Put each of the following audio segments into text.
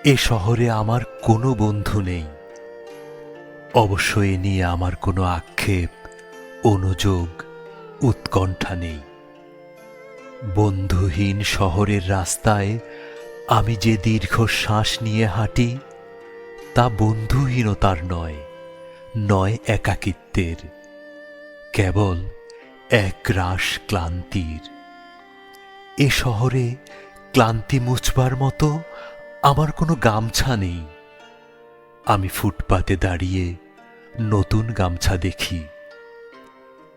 এ শহরে আমার কোনো বন্ধু নেই। অবশ্য এ নিয়ে আমার কোনো আক্ষেপ, অনুযোগ, উৎকণ্ঠা নেই। বন্ধুহীন শহরের রাস্তায় আমি যে দীর্ঘশ্বাস নিয়ে হাঁটি, তা বন্ধুহীনতার নয়, নয় একাকিত্বের, কেবল একরাশ ক্লান্তির। এ শহরে ক্লান্তি মুছবার মতো আমার কোনো গামছা নেই। আমি ফুটপাতে দাঁড়িয়ে নতুন গামছা দেখি।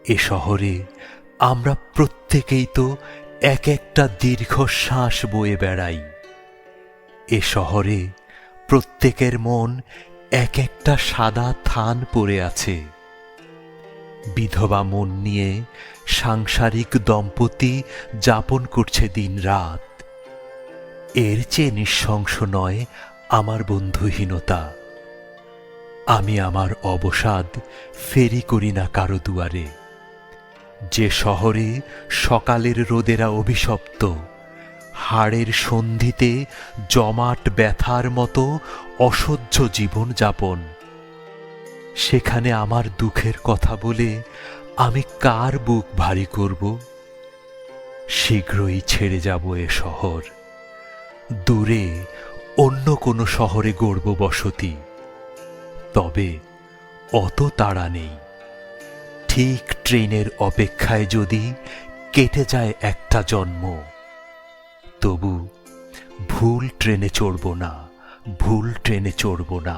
এ শহরে আমরা প্রত্যেকেই তো এক একটা দীর্ঘশ্বাস বয়ে বেড়াই। এ শহরে প্রত্যেকের মন এক একটা সাদা থান পড়ে আছে। বিধবা মন নিয়ে সাংসারিক দম্পতি যাপন করছে দিন রাত। এর চেয়ে নিঃশংস নয় আমার বন্ধুহীনতা। আমি আমার অবসাদ ফেরি করি না কারো দুয়ারে। যে শহরে সকালের রোদেরা অভিশপ্ত, হাড়ের সন্ধিতে জমাট ব্যথার মতো অসহ্য জীবন যাপন, সেখানে আমার দুঃখের কথা বলে আমি কার বুক ভারী করব? শীঘ্রই ছেড়ে যাব এ শহর, দূরে অন্য কোনো শহরে গড়ব বসতি। তবে অত তাড়া নেই। ঠিক ট্রেনের অপেক্ষায় যদি কেটে যায় একটা জন্ম, তবু ভুল ট্রেনে চড়ব না, ভুল ট্রেনে চড়ব না।